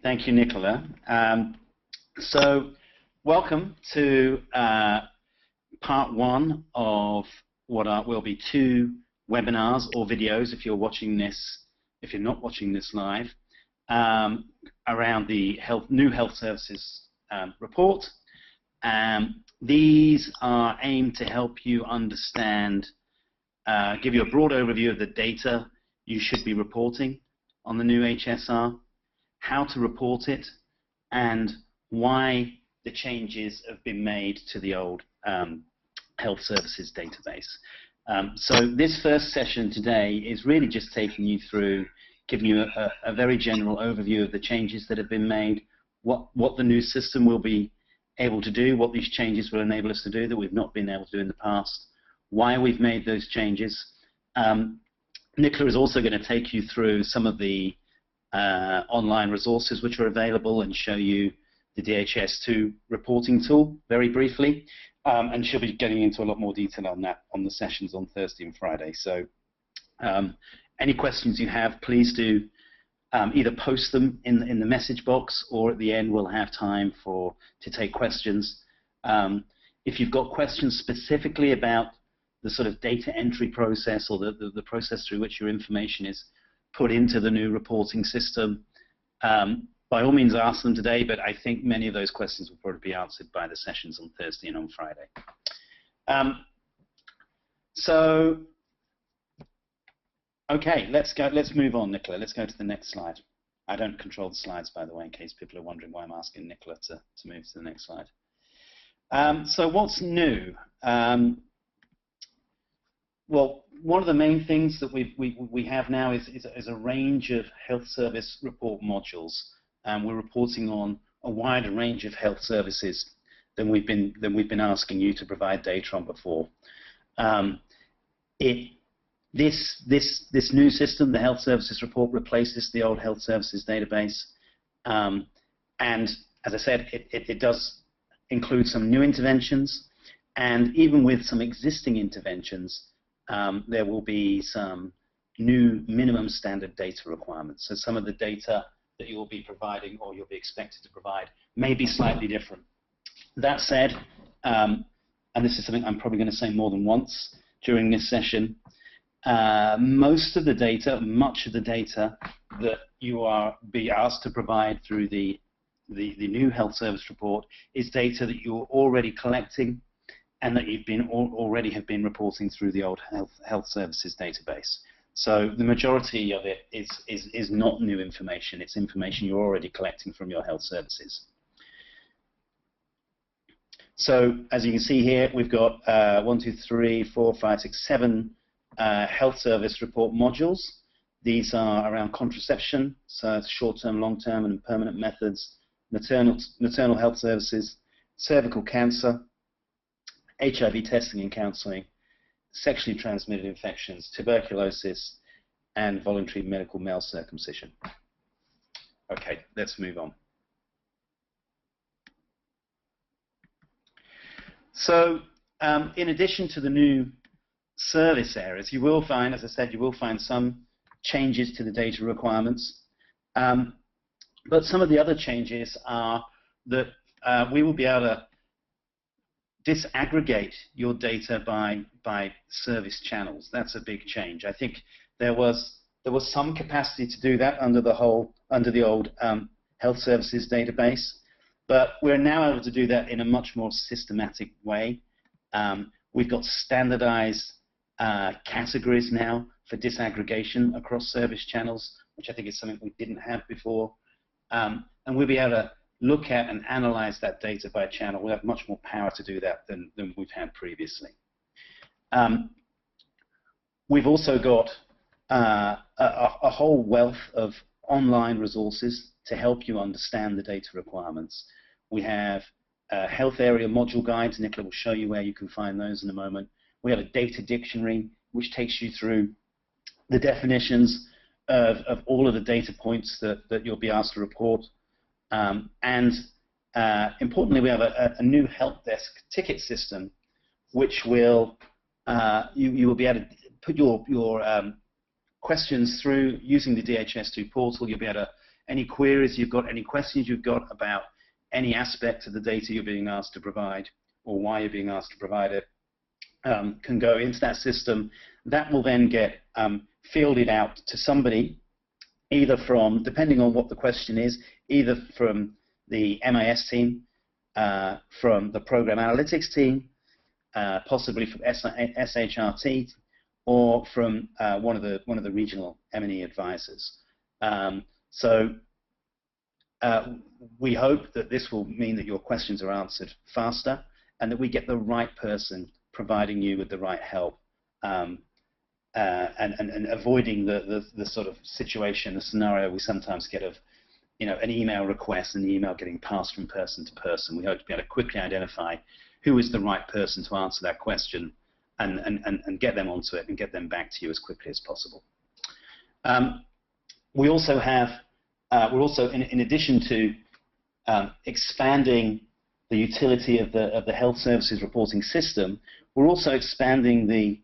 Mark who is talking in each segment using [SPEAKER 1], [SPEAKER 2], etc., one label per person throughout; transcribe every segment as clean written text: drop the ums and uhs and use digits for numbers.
[SPEAKER 1] Thank you, Nicola. So, welcome to part one of what will be two webinars or videos if you're watching this, if you're not watching this live, around the new health services report. These are aimed to help you understand, give you a broad overview of the data you should be reporting on the new HSR, how to report it, and why the changes have been made to the old health services database. So this first session today is really just taking you through, giving you a very general overview of the changes that have been made, what the new system will be able to do, what these changes will enable us to do that we've not been able to do in the past, why we've made those changes. Nicola is also going to take you through some of the online resources which are available and show you the DHIS2 reporting tool very briefly, and she'll be getting into a lot more detail on that on the sessions on Thursday and Friday. So any questions you have, please do either post them in the message box, or at the end we'll have time to take questions. If you've got questions specifically about the sort of data entry process or the process through which your information is put into the new reporting system, by all means ask them today, but I think many of those questions will probably be answered by the sessions on Thursday and on Friday. Okay, let's move on, Nicola. Let's go to the next slide. I don't control the slides, by the way, in case people are wondering why I'm asking Nicola to move to the next slide. So what's new? Well, one of the main things that we have now is a range of health service report modules, and we're reporting on a wider range of health services than we've been asking you to provide data on before. This new system, the health services report, replaces the old health services database, and as I said, it does include some new interventions, and even with some existing interventions, there will be some new minimum standard data requirements. So some of the data that you will be providing or you'll be expected to provide may be slightly different. That said, and this is something I'm probably going to say more than once during this session, most of the data, much of the data that you are being asked to provide through the new health service report is data that you're already collecting and that you've already have been reporting through the old health services database. So the majority of it is not new information. It's information you're already collecting from your health services. So as you can see here, we've got 1, 2, 3, 4, 5, 6, 7 health service report modules. These are around contraception, so short-term, long-term, and permanent methods, maternal health services, cervical cancer, HIV testing and counseling, sexually transmitted infections, tuberculosis, and voluntary medical male circumcision. Okay, let's move on. So, in addition to the new service areas, you will find, as I said, you will find some changes to the data requirements. But some of the other changes are that we will be able to disaggregate your data by service channels. That's a big change. I think there was some capacity to do that under the old health services database, but we're now able to do that in a much more systematic way. We've got standardized categories now for disaggregation across service channels, which I think is something we didn't have before, and we'll be able to look at and analyze that data by channel. We'll have much more power to do that than we've had previously. We've also got a whole wealth of online resources to help you understand the data requirements. We have health area module guides. Nicola will show you where you can find those in a moment. We have a data dictionary which takes you through the definitions of all of the data points that you'll be asked to report. Importantly, we have a new help desk ticket system, which will you will be able to put your questions through using the DHIS2 portal. You'll be able to any queries you've got, any questions you've got about any aspect of the data you're being asked to provide or why you're being asked to provide it, can go into that system. That will then get fielded out to somebody, either from, depending on what the question is, either from the MIS team, from the program analytics team, possibly from SHRT, or from one of the regional M&E advisors. So we hope that this will mean that your questions are answered faster and that we get the right person providing you with the right help, and avoiding the sort of situation, the scenario we sometimes get of, you know, an email request and the email getting passed from person to person. We hope to be able to quickly identify who is the right person to answer that question and get them onto it and get them back to you as quickly as possible. We also have, we're also, in addition to expanding the utility of the health services reporting system, we're also expanding the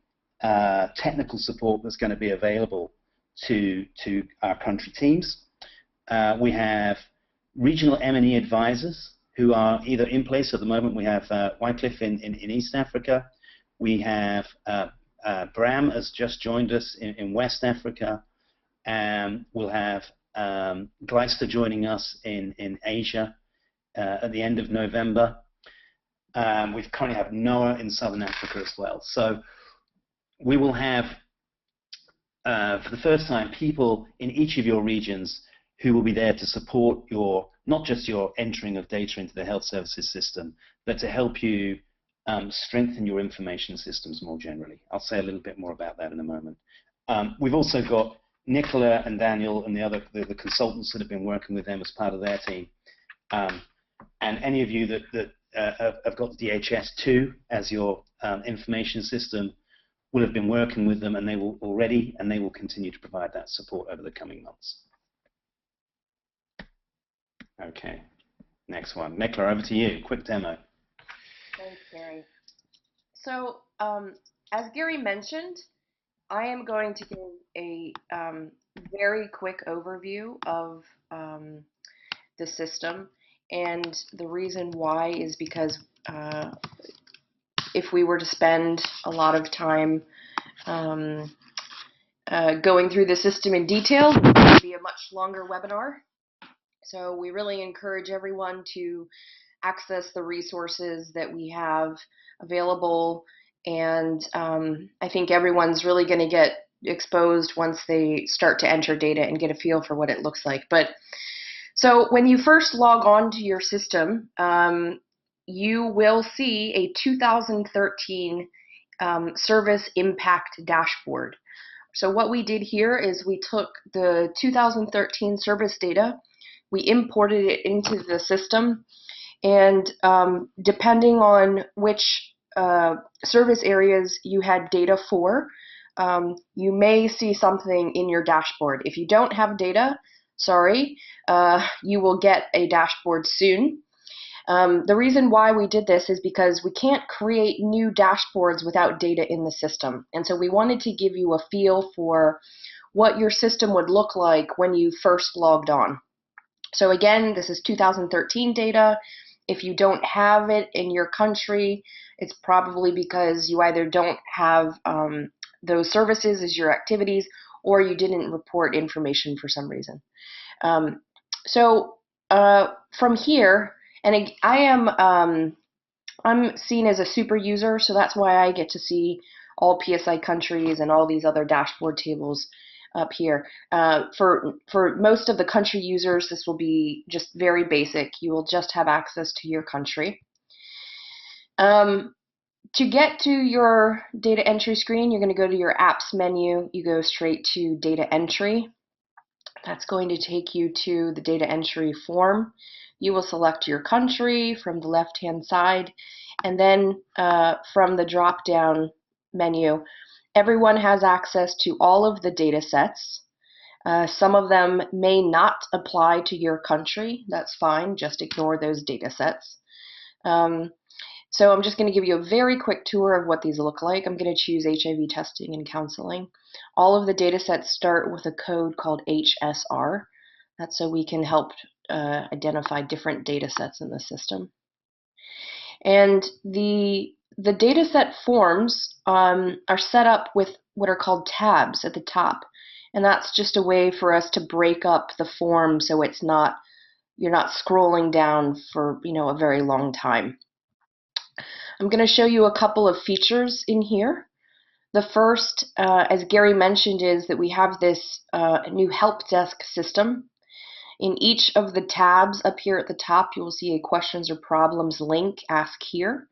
[SPEAKER 1] technical support that's going to be available to our country teams. We have regional M&E advisors who are either in place at the moment. We have Wycliffe in East Africa. We have Bram has just joined us in West Africa. We'll have Gleister joining us in Asia at the end of November. We currently have Noah in Southern Africa as well. So we will have, for the first time, people in each of your regions who will be there to support your, not just your entering of data into the health services system, but to help you strengthen your information systems more generally. I'll say a little bit more about that in a moment. We've also got Nicola and Daniel and the consultants that have been working with them as part of their team. And any of you that have got DHS2 as your information system will have been working with them, and they will already, and they will continue to provide that support over the coming months. Okay, next one. Nicola, over to you. Quick demo.
[SPEAKER 2] Thanks, Gary. So, as Gary mentioned, I am going to give a very quick overview of the system, and the reason why is because if we were to spend a lot of time going through the system in detail, it would be a much longer webinar. So we really encourage everyone to access the resources that we have available, and I think everyone's really going to get exposed once they start to enter data and get a feel for what it looks like. But so when you first log on to your system, you will see a 2013 service impact dashboard. So what we did here is we took the 2013 service data, we imported it into the system, and depending on which service areas you had data for, you may see something in your dashboard. If you don't have data, sorry, you will get a dashboard soon. The reason why we did this is because we can't create new dashboards without data in the system. And so we wanted to give you a feel for what your system would look like when you first logged on. So again, this is 2013 data. If you don't have it in your country, it's probably because you either don't have those services as your activities, or you didn't report information for some reason. From here, and I'm seen as a super user, so that's why I get to see all PSI countries and all these other dashboard tables up here. For most of the country users, this will be just very basic. You will just have access to your country. To get to your data entry screen, you're going to go to your apps menu. You go straight to data entry. That's going to take you to the data entry form. You will select your country from the left-hand side, and then from the drop-down menu, everyone has access to all of the data sets. Some of them may not apply to your country. That's fine. Just ignore those data sets. So I'm just going to give you a very quick tour of what these look like. I'm going to choose HIV testing and counseling. All of the data sets start with a code called HSR. That's so we can help identify different data sets in the system. And the data set forms are set up with what are called tabs at the top. And that's just a way for us to break up the form so it's not, you're not scrolling down for a very long time. I'm going to show you a couple of features in here. The first, as Gary mentioned, is that we have this new help desk system. In each of the tabs up here at the top, you will see a questions or problems link, ask here.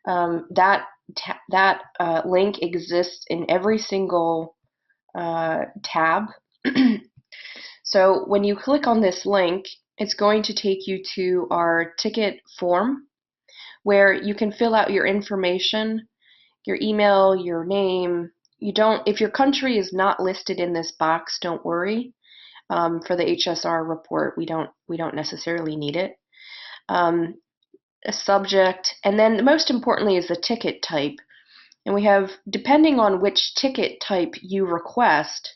[SPEAKER 2] That link exists in every single tab. So when you click on this link, it's going to take you to our ticket form where you can fill out your information, your email, your name. If your country is not listed in this box, don't worry. For the HSR report, we don't necessarily need it. A subject, and then most importantly is the ticket type. And we have, depending on which ticket type you request,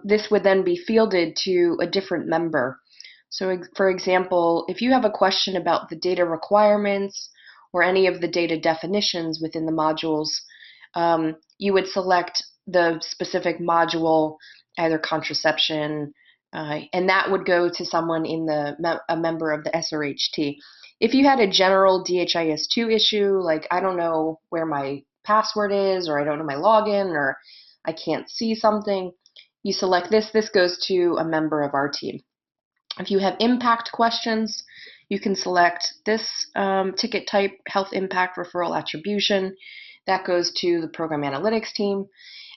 [SPEAKER 2] this would then be fielded to a different member. So for example, if you have a question about the data requirements or any of the data definitions within the modules, you would select the specific module, either contraception, and that would go to someone in a member of the SRHT. If you had a general DHIS2 issue, like I don't know where my password is, or I don't know my login, or I can't see something, you select this. This goes to a member of our team. If you have impact questions, you can select this ticket type, health impact referral attribution. That goes to the program analytics team.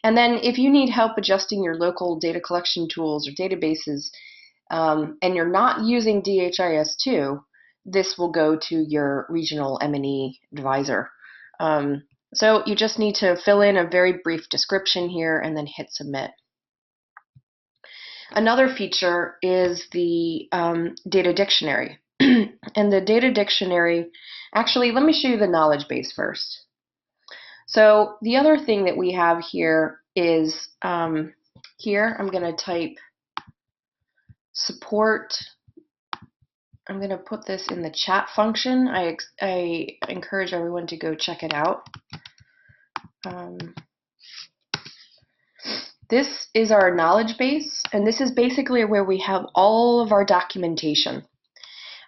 [SPEAKER 2] And then if you need help adjusting your local data collection tools or databases, and you're not using DHIS2, this will go to your regional M&E advisor. So you just need to fill in a very brief description here and then hit submit. Another feature is the data dictionary. And the data dictionary, actually, let me show you the knowledge base first. So the other thing that we have here is, here I'm going to type support. I'm going to put this in the chat function. I encourage everyone to go check it out. This is our knowledge base, and this is basically where we have all of our documentation.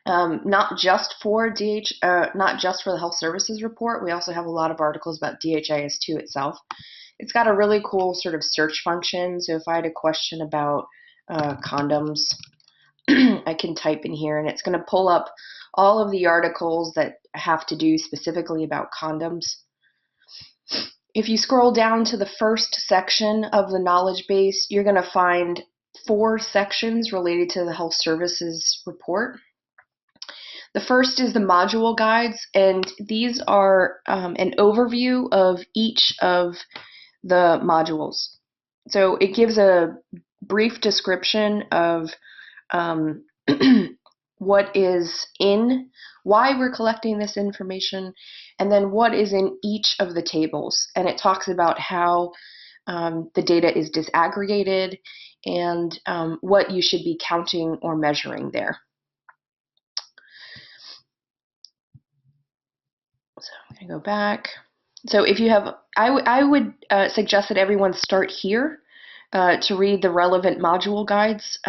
[SPEAKER 2] Not just for the health services report. We also have a lot of articles about DHIS2 itself. It's got a really cool sort of search function. So if I had a question about condoms, I can type in here, and it's going to pull up all of the articles that have to do specifically about condoms. If you scroll down to the first section of the knowledge base, you're going to find 4 sections related to the health services report. The first is the module guides, and these are an overview of each of the modules. So it gives a brief description of what is in, why we're collecting this information, and then what is in each of the tables. And it talks about how the data is disaggregated and what you should be counting or measuring there. So I'm going to go back. So if you have, I would suggest that everyone start here to read the relevant module guides,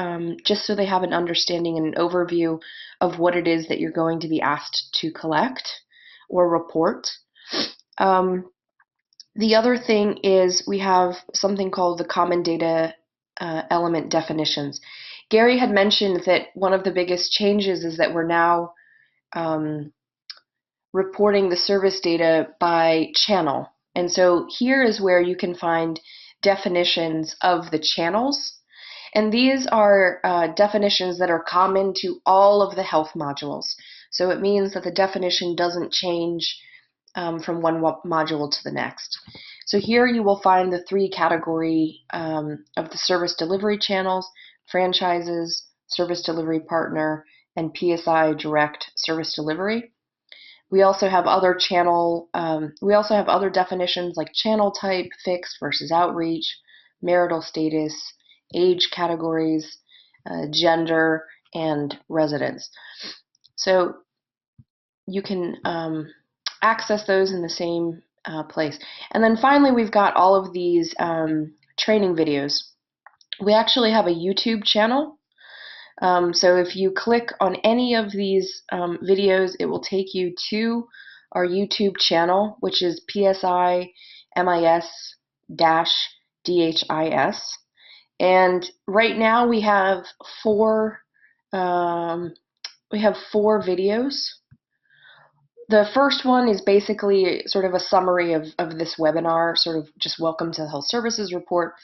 [SPEAKER 2] just so they have an understanding and an overview of what it is that you're going to be asked to collect or report. The other thing is we have something called the common data element definitions. Gary had mentioned that one of the biggest changes is that we're now reporting the service data by channel. And so here is where you can find definitions of the channels. And these are definitions that are common to all of the health modules. So it means that the definition doesn't change from one module to the next. So here you will find the 3 category of the service delivery channels: franchises, service delivery partner, and PSI direct service delivery. We also have other definitions like channel type, fixed versus outreach, marital status, age categories, gender, and residence. So you can access those in the same place. And then finally, we've got all of these training videos. We actually have a YouTube channel. So if you click on any of these videos, it will take you to our YouTube channel, which is PSI-MIS-DHIS. And right now we have four videos. The first one is basically sort of a summary of this webinar, sort of just welcome to the Health Services Report.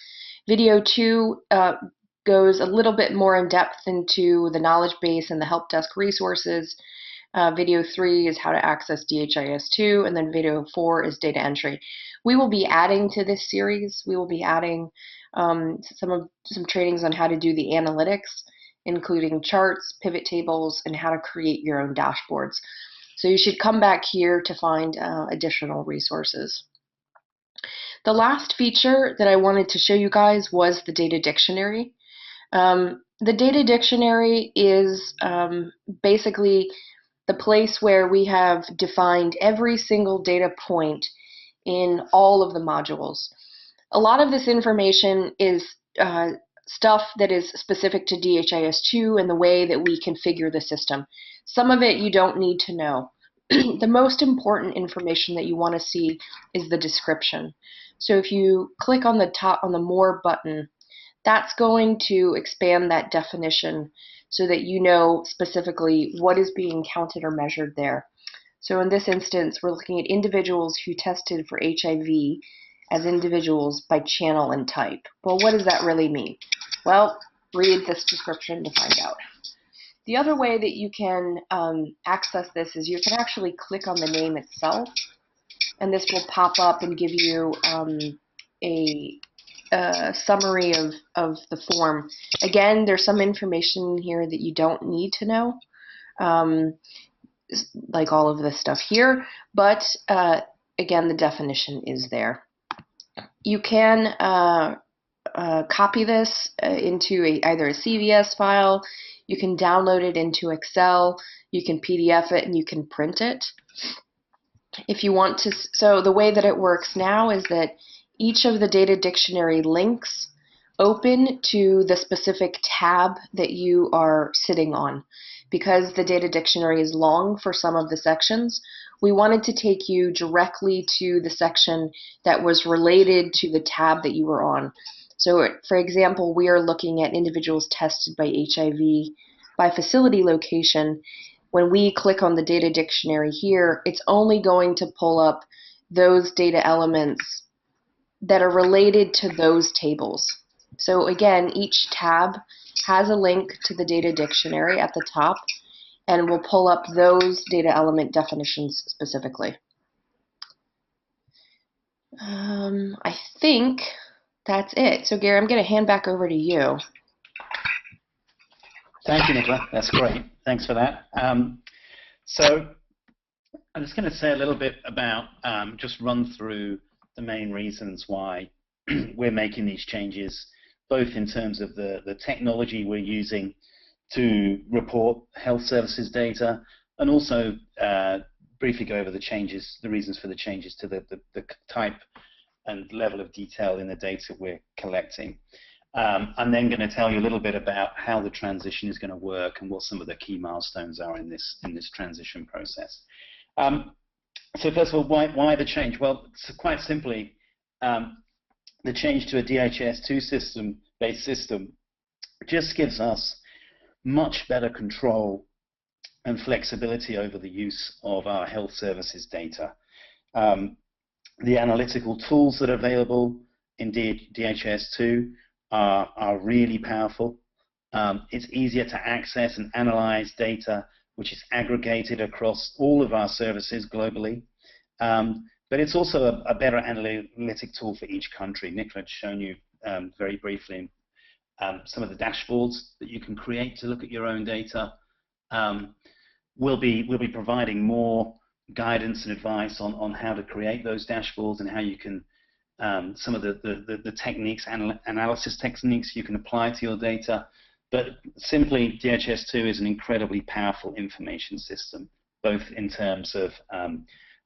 [SPEAKER 2] Video 2 goes a little bit more in depth into the knowledge base and the help desk resources. Video 3 is how to access DHIS2, and then video 4 is data entry. We will be adding to this series. We will be adding some trainings on how to do the analytics, including charts, pivot tables, and how to create your own dashboards. So you should come back here to find additional resources. The last feature that I wanted to show you guys was the data dictionary. The data dictionary is basically the place where we have defined every single data point in all of the modules. A lot of this information is stuff that is specific to DHIS2 and the way that we configure the system. Some of it you don't need to know. The most important information that you want to see is the description. So if you click on the top, on the More button, that's going to expand that definition so that you know specifically what is being counted or measured there. So in this instance, we're looking at individuals who tested for HIV as individuals by channel and type. Well, what does that really mean? Well, read this description to find out. The other way that you can access this is you can actually click on the name itself, and this will pop up and give you a summary of the form. Again, there's some information here that you don't need to know, like all of this stuff here, but again, the definition is there. You can copy this into either a CVS file, you can download it into Excel, you can PDF it, and you can print it. If you want to, so the way that it works now is that each of the data dictionary links open to the specific tab that you are sitting on. Because the data dictionary is long for some of the sections, we wanted to take you directly to the section that was related to the tab that you were on. So, for example, we are looking at individuals tested by HIV by facility location. When we click on the data dictionary here, it's only going to pull up those data elements that are related to those tables. So again, each tab has a link to the data dictionary at the top, and will pull up those data element definitions specifically. I think that's it. So Gary, I'm going to hand back over to you.
[SPEAKER 1] Thank you, Nicola. That's great. Thanks for that. So I'm just going to say a little bit about, just run through the main reasons why we're making these changes, both in terms of the technology we're using to report health services data, and also briefly go over the changes, the reasons for the changes to the type and level of detail in the data we're collecting. I'm then going to tell you a little bit about how the transition is going to work and what some of the key milestones are in this transition process. So first of all, why the change? Well, quite simply, the change to a DHIS2 based system just gives us much better control and flexibility over the use of our health services data. The analytical tools that are available in DHIS2 are really powerful. It's easier to access and analyze data which is aggregated across all of our services globally. But it's also a better analytic tool for each country. Nicola had shown you very briefly some of the dashboards that you can create to look at your own data. We'll be providing more guidance and advice on how to create those dashboards and how you can, some of the techniques, analysis techniques you can apply to your data But simply, DHIS2 is an incredibly powerful information system, both in terms of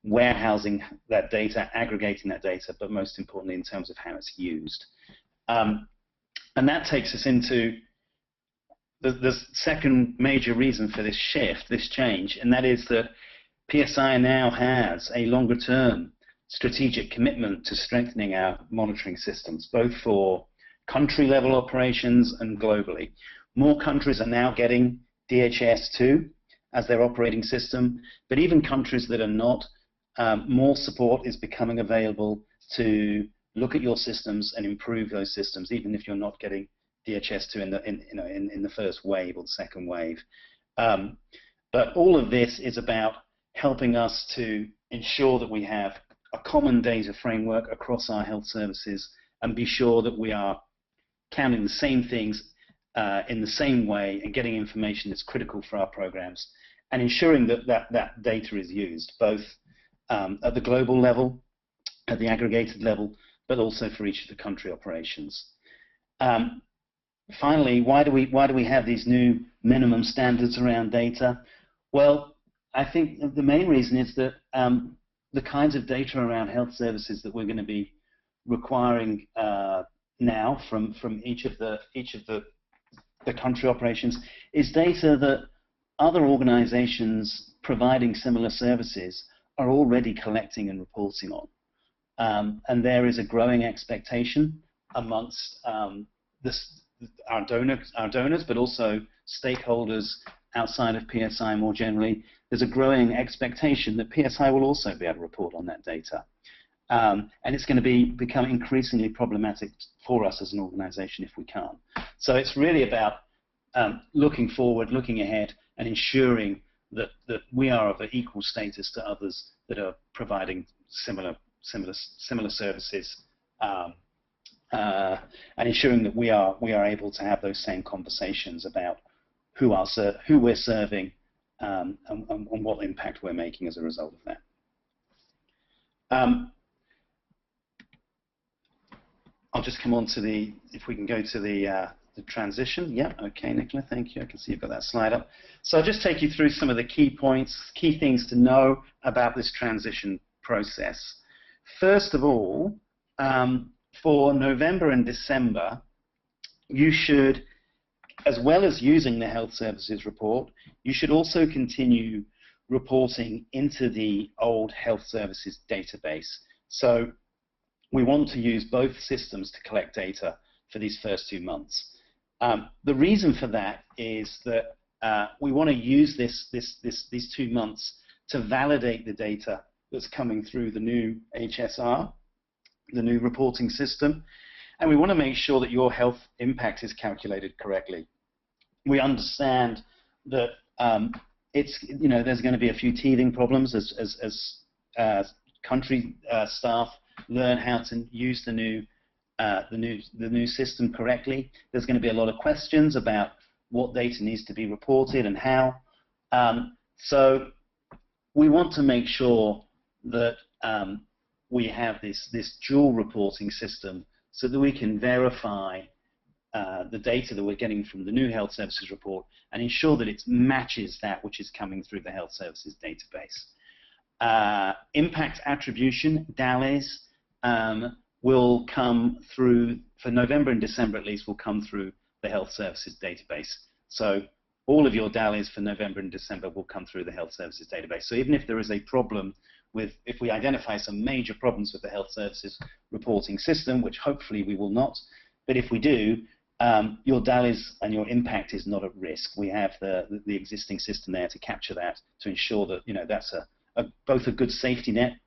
[SPEAKER 1] warehousing that data, aggregating that data, but most importantly in terms of how it's used. And that takes us into the second major reason for this shift, this change, and that is that PSI now has a longer-term strategic commitment to strengthening our monitoring systems, both for country-level operations and globally. More countries are now getting DHIS2 as their operating system, but even countries that are not, more support is becoming available to look at your systems and improve those systems, even if you're not getting DHIS2 in the first wave or the second wave. But all of this is about helping us to ensure that we have a common data framework across our health services and be sure that we are counting the same things in the same way and getting information that's critical for our programs and ensuring that that data is used both at the global level, at the aggregated level, but also for each of the country operations. Finally, why do we have these new minimum standards around data? Well, I think the main reason is that the kinds of data around health services that we're going to be requiring now from each of the country operations is data that other organizations providing similar services are already collecting and reporting on. And there is a growing expectation amongst our donors, but also stakeholders outside of PSI more generally. There's a growing expectation that PSI will also be able to report on that data. And it's going to become increasingly problematic for us as an organization if we can't. So it's really about looking forward, looking ahead, and ensuring that we are of an equal status to others that are providing similar services, and ensuring that we are able to have those same conversations about who we're serving and what impact we're making as a result of that. I'll just come on to if we can go to the transition. Yeah, okay, Nicola, thank you. I can see you've got that slide up. So I'll just take you through some of the key points, key things to know about this transition process. First of all, for November and December, you should, as well as using the Health Services Report, you should also continue reporting into the old Health Services database. So we want to use both systems to collect data for these first 2 months. The reason for that is that we want to use these 2 months to validate the data that's coming through the new HSR, the new reporting system, and we want to make sure that your health impact is calculated correctly. We understand that there's going to be a few teething problems as country staff learn how to use the new system correctly. There's going to be a lot of questions about what data needs to be reported and how. So we want to make sure that we have this dual reporting system so that we can verify the data that we're getting from the new Health Services Report and ensure that it matches that which is coming through the Health Services database. Impact attribution, DALYs, will come through, for November and December at least, will come through the Health Services database. So all of your DALYs for November and December will come through the Health Services database. So even if there is a problem if we identify some major problems with the Health Services reporting system, which hopefully we will not, but if we do, your DALYs and your impact is not at risk. We have the existing system there to capture that, to ensure that that's both a good safety net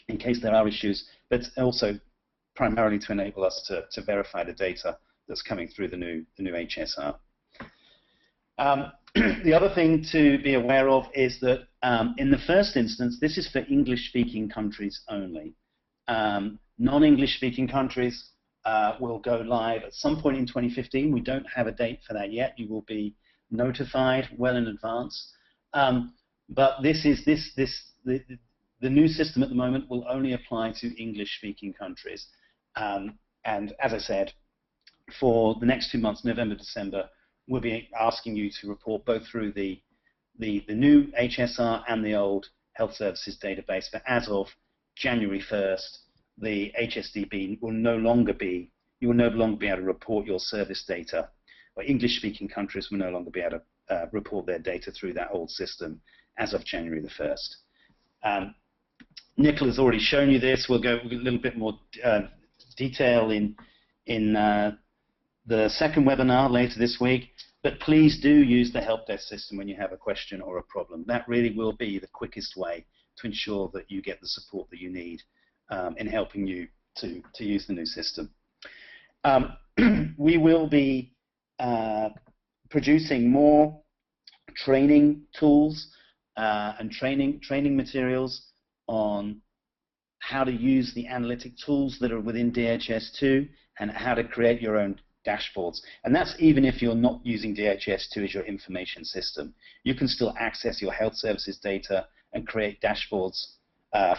[SPEAKER 1] in case there are issues, but also primarily to enable us to verify the data that's coming through the new HSR. The other thing to be aware of is that in the first instance, this is for English-speaking countries only. Non-English-speaking countries will go live at some point in 2015. We don't have a date for that yet. You will be notified well in advance. But the new system at the moment will only apply to English-speaking countries. And as I said, for the next 2 months, November, December, we'll be asking you to report both through the new HSR and the old Health Services database. But as of January 1st, the HSDB will no longer be, you will no longer be able to report your service data, or English-speaking countries will no longer be able to report their data through that old system as of January the 1st. Nicola's already shown you this. We'll go a little bit more detail in the second webinar later this week. But please do use the help desk system when you have a question or a problem. That really will be the quickest way to ensure that you get the support that you need in helping you to use the new system. We will be producing more training tools and training materials on how to use the analytic tools that are within DHIS2 and how to create your own dashboards. And that's even if you're not using DHIS2 as your information system. You can still access your health services data and create dashboards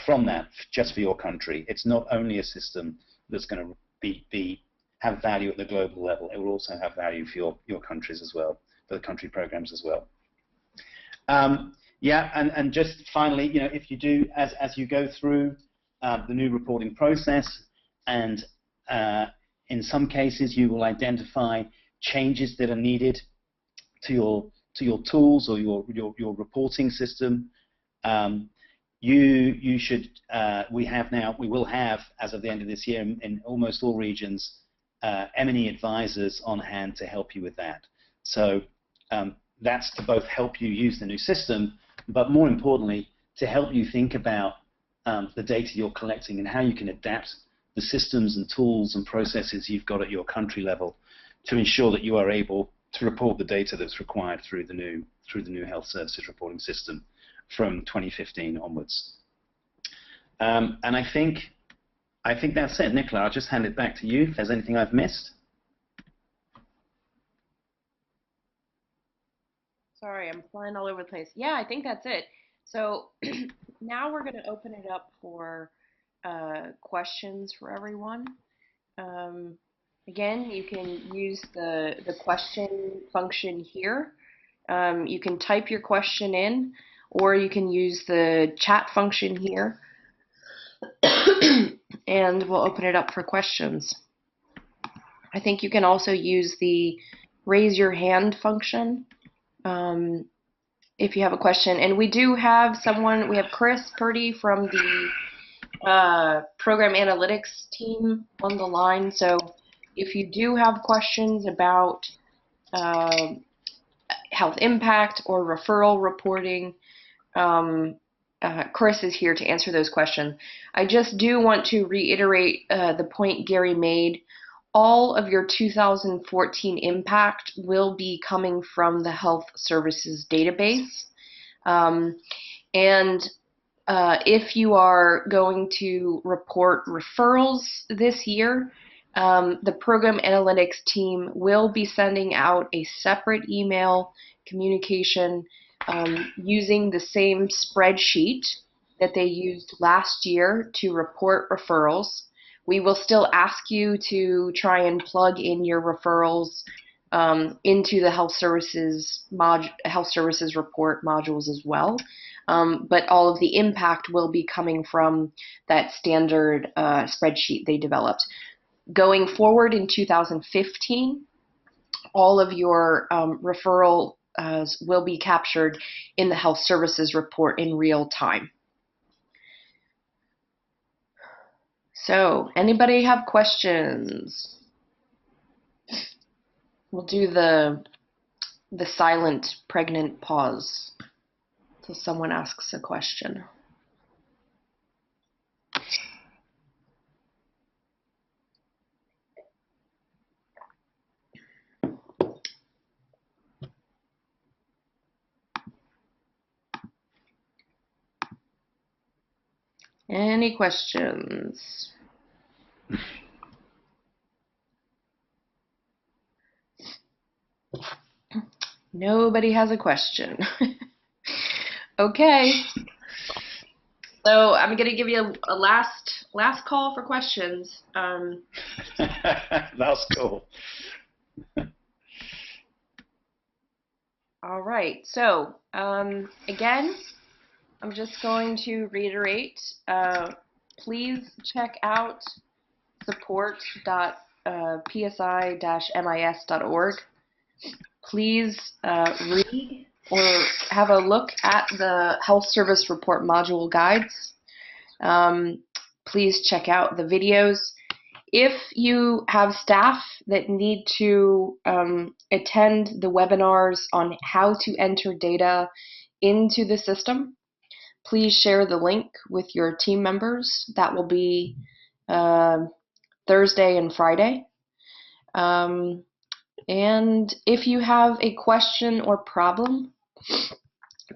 [SPEAKER 1] from that just for your country. It's not only a system that's going to have value at the global level, it will also have value for your countries as well, for the country programs as well. Yeah, and just finally, you know, if you do, as you go through the new reporting process, and in some cases you will identify changes that are needed to your tools or your reporting system. You should we will have, as of the end of this year, in almost all regions, M&E advisors on hand to help you with that. So that's to both help you use the new system, but more importantly, to help you think about the data you're collecting and how you can adapt the systems and tools and processes you've got at your country level to ensure that you are able to report the data that's required through the new health services reporting system from 2015 onwards. And I think that's it. Nicola, I'll just hand it back to you if there's anything I've missed.
[SPEAKER 2] Sorry, I'm flying all over the place. Yeah, I think that's it. So now we're going to open it up for questions for everyone. Again, you can use the question function here. You can type your question in, or you can use the chat function here, and we'll open it up for questions. I think you can also use the raise your hand function if you have a question. And we do have someone, we have Chris Purdy from the program analytics team on the line. So if you do have questions about health impact or referral reporting, Chris is here to answer those questions. I just do want to reiterate the point Gary made. All of your 2014 impact will be coming from the health services database. If you are going to report referrals this year, the program analytics team will be sending out a separate email communication using the same spreadsheet that they used last year to report referrals. We will still ask you to try and plug in your referrals into the health services report modules as well. But all of the impact will be coming from that standard spreadsheet they developed. Going forward in 2015, all of your referral will be captured in the health services report in real time. So, anybody have questions? We'll do the silent pregnant pause till someone asks a question. Any questions? Nobody has a question. Okay. So I'm going to give you a last call for questions.
[SPEAKER 1] Last call.
[SPEAKER 2] All right. So again, I'm just going to reiterate. Please check out support.psi-mis.org. Please read or have a look at the Health Service Report module guides. Please check out the videos. If you have staff that need to attend the webinars on how to enter data into the system, please share the link with your team members. That will be Thursday and Friday. And if you have a question or problem,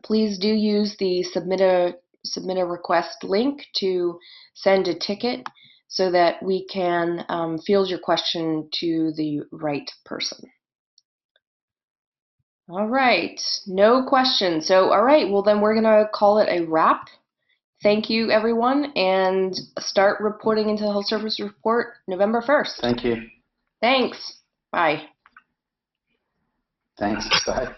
[SPEAKER 2] please do use the submit a request link to send a ticket so that we can field your question to the right person. All right, no questions. So, all right, well then we're gonna call it a wrap. Thank you, everyone, and start reporting into the Health Service Report November 1st.
[SPEAKER 1] Thank you.
[SPEAKER 2] Thanks. Bye.
[SPEAKER 1] Thanks. Bye.